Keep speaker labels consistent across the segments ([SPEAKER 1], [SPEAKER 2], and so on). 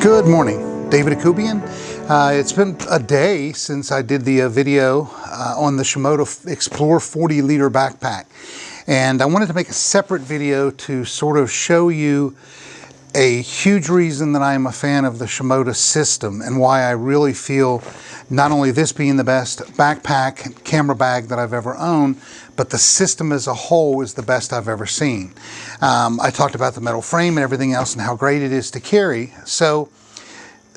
[SPEAKER 1] Good morning, David Akubian. It's been a day since I did the video on the Shimoda Explore 40 liter backpack, and I wanted to make a separate video to sort of show you a huge reason that I am a fan of the Shimoda system and why I really feel not only this being the best backpack and camera bag that I've ever owned, but the system as a whole is the best I've ever seen. I talked about the metal frame and everything else and how great it is to carry. So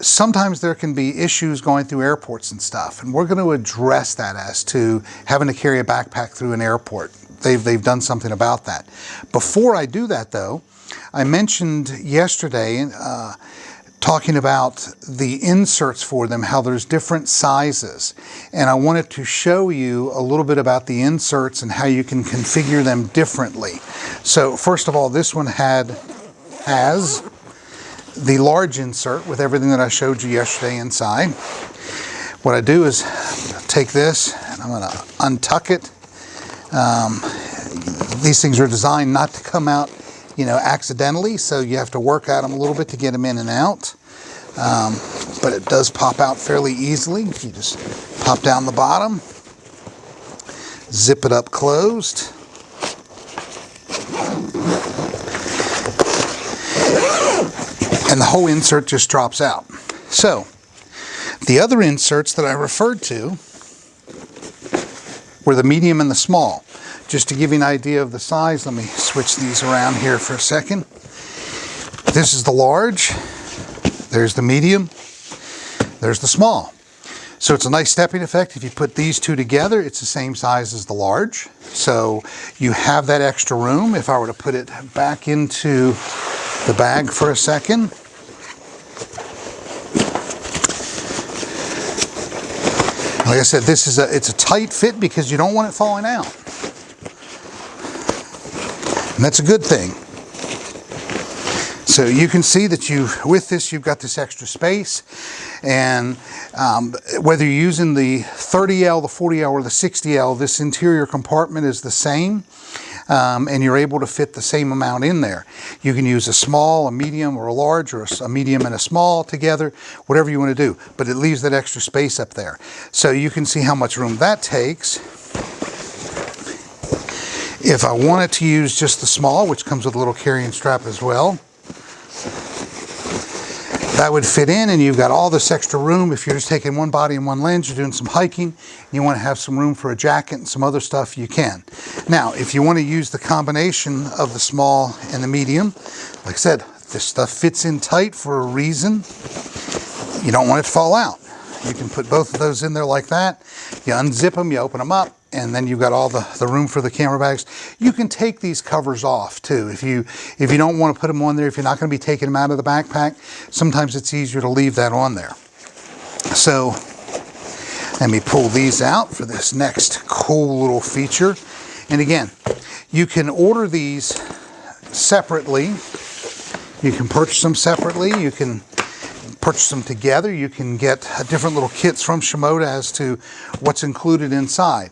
[SPEAKER 1] sometimes there can be issues going through airports and stuff, and we're going to address that as to having to carry a backpack through an airport. They've done something about that. Before I do that though, I mentioned yesterday talking about the inserts for them, how there's different sizes. And I wanted to show you a little bit about the inserts and how you can configure them differently. So first of all, this one has the large insert with everything that I showed you yesterday inside. What I do is take this and I'm going to untuck it. These things are designed not to come out accidentally, so you have to work at them a little bit to get them in and out. But it does pop out fairly easily. You just pop down the bottom, zip it up closed, and the whole insert just drops out. So the other inserts that I referred to were the medium and the small. Just to give you an idea of the size, let me switch these around here for a second. This is the large, there's the medium, there's the small. So it's a nice stepping effect. If you put these two together, it's the same size as the large. So you have that extra room. If I were to put it back into the bag for a second, like I said, it's a tight fit because you don't want it falling out. And that's a good thing. So you can see that with this, you've got this extra space. And whether you're using the 30L, the 40L, or the 60L, this interior compartment is the same. And you're able to fit the same amount in there. You can use a small, a medium, or a large, or a medium and a small together, whatever you want to do. But it leaves that extra space up there. So you can see how much room that takes. If I wanted to use just the small, which comes with a little carrying strap as well, that would fit in, and you've got all this extra room. If you're just taking one body and one lens, you're doing some hiking, and you want to have some room for a jacket and some other stuff, you can. Now, if you want to use the combination of the small and the medium, like I said, this stuff fits in tight for a reason. You don't want it to fall out. You can put both of those in there like that. You unzip them, you open them up, and then you've got all the room for the camera bags. You can take these covers off too. If you don't want to put them on there, if you're not going to be taking them out of the backpack, sometimes it's easier to leave that on there. So let me pull these out for this next cool little feature. And again, you can order these separately. You can purchase them separately. You can purchase them together. You can get different little kits from Shimoda as to what's included inside.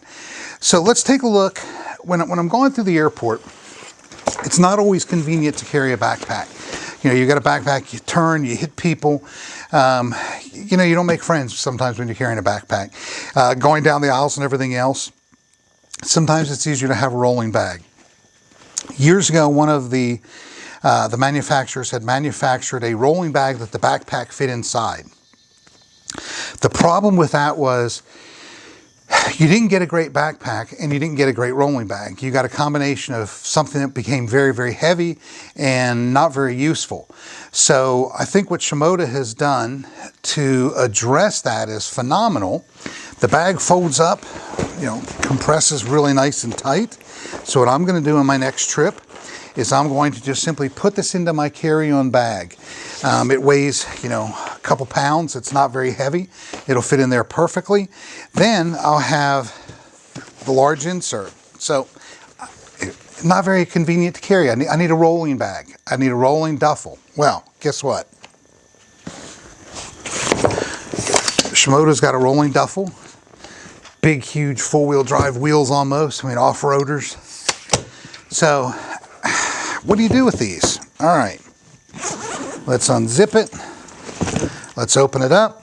[SPEAKER 1] So let's take a look. When I'm going through the airport, it's not always convenient to carry a backpack. You got a backpack, you turn, you hit people. You don't make friends sometimes when you're carrying a backpack. Going down the aisles and everything else, sometimes it's easier to have a rolling bag. Years ago, one of the manufacturers had manufactured a rolling bag that the backpack fit inside. The problem with that was you didn't get a great backpack and you didn't get a great rolling bag. You got a combination of something that became very, very heavy and not very useful. So I think what Shimoda has done to address that is phenomenal. The bag folds up, compresses really nice and tight. So what I'm going to do on my next trip is I'm going to just simply put this into my carry-on bag. It weighs, a couple pounds. It's not very heavy. It'll fit in there perfectly. Then I'll have the large insert. So not very convenient to carry. I need a rolling bag. I need a rolling duffel. Well, guess what? Shimoda's got a rolling duffel. Big, huge four-wheel drive wheels almost. Off-roaders. So what do you do with these? All right, let's unzip it. Let's open it up.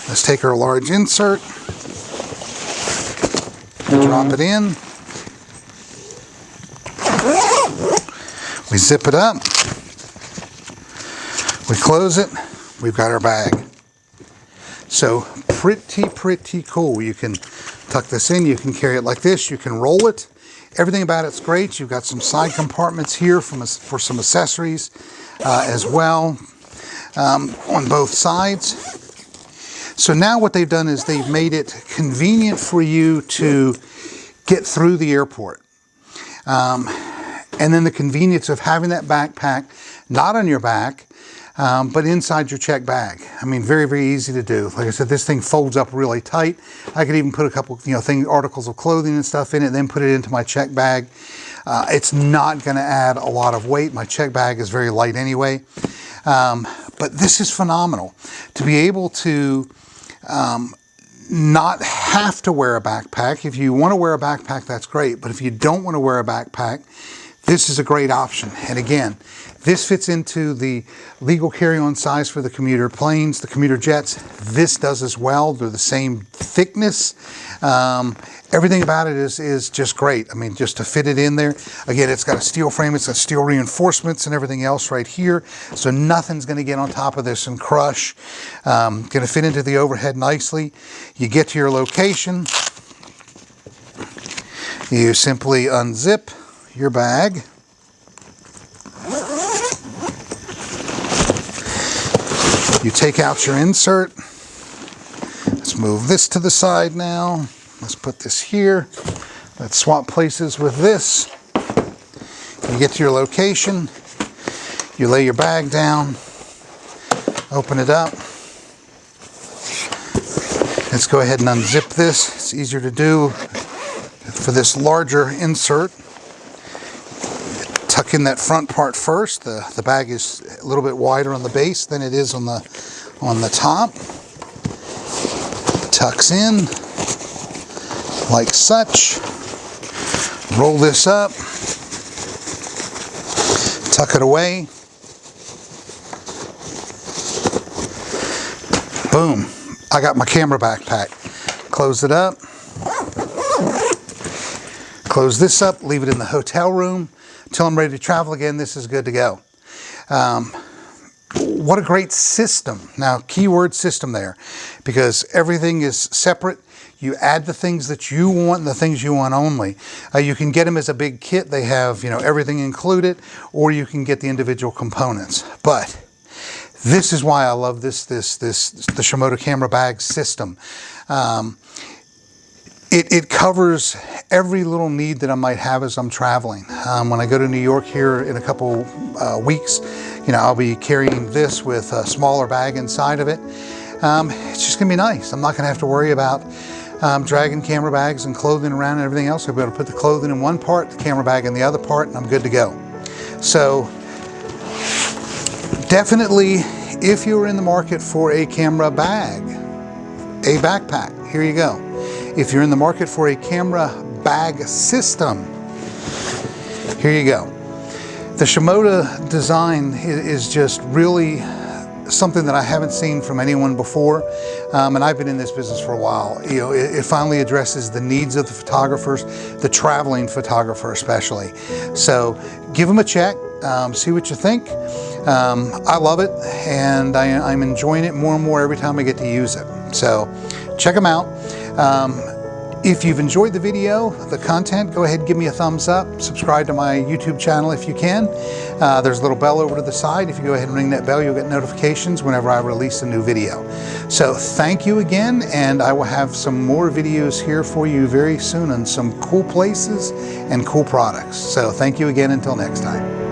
[SPEAKER 1] Let's take our large insert, drop it in. We zip it up. We close it. We've got our bag. So pretty cool. You can tuck this in. You can carry it like this. You can roll it. Everything about it's great. You've got some side compartments here for some accessories as well on both sides. So now what they've done is they've made it convenient for you to get through the airport. And then the convenience of having that backpack not on your back, but inside your check bag. I mean, very easy to do. Like I said, this thing folds up really tight. I could even put a couple, articles of clothing and stuff in it, then put it into my check bag. It's not going to add a lot of weight. My check bag is very light anyway. But this is phenomenal. To be able to not have to wear a backpack. If you want to wear a backpack, that's great. But if you don't want to wear a backpack, this is a great option. And again, this fits into the legal carry-on size for the commuter planes, the commuter jets. This does as well. They're the same thickness. Everything about it is just great. I mean, just to fit it in there. Again, it's got a steel frame. It's got steel reinforcements and everything else right here. So nothing's going to get on top of this and crush. Going to fit into the overhead nicely. You get to your location. You simply unzip your bag. You take out your insert. Let's move this to the side now. Let's put this here. Let's swap places with this. You get to your location. You lay your bag down. Open it up. Let's go ahead and unzip this. It's easier to do for this larger insert. Tuck in that front part first. The bag is a little bit wider on the base than it is on the top. Tucks in like such. Roll this up. Tuck it away. Boom. I got my camera backpack. Close it up. Close this up. Leave it in the hotel room. Until I'm ready to travel again, this is good to go. What a great system. Now, keyword system there, because everything is separate. You add the things that you want and the things you want only. You can get them as a big kit. They have, everything included, or you can get the individual components. But this is why I love the Shimoda camera bag system. It covers every little need that I might have as I'm traveling. When I go to New York here in a couple weeks, I'll be carrying this with a smaller bag inside of it. It's just gonna be nice. I'm not gonna have to worry about dragging camera bags and clothing around and everything else. I'll be able to put the clothing in one part, the camera bag in the other part, and I'm good to go. So definitely, if you're in the market for a camera bag, a backpack, here you go. If you're in the market for a camera bag system, here you go. The Shimoda design is just really something that I haven't seen from anyone before, and I've been in this business for a while. It finally addresses the needs of the photographers, the traveling photographer especially. So give them a check, see what you think. I love it, and I'm enjoying it more and more every time I get to use it. So check them out. If you've enjoyed the video, the content, go ahead and give me a thumbs up. Subscribe to my YouTube channel if you can. There's a little bell over to the side. If you go ahead and ring that bell, you'll get notifications whenever I release a new video. So thank you again, and I will have some more videos here for you very soon on some cool places and cool products. So thank you again until next time.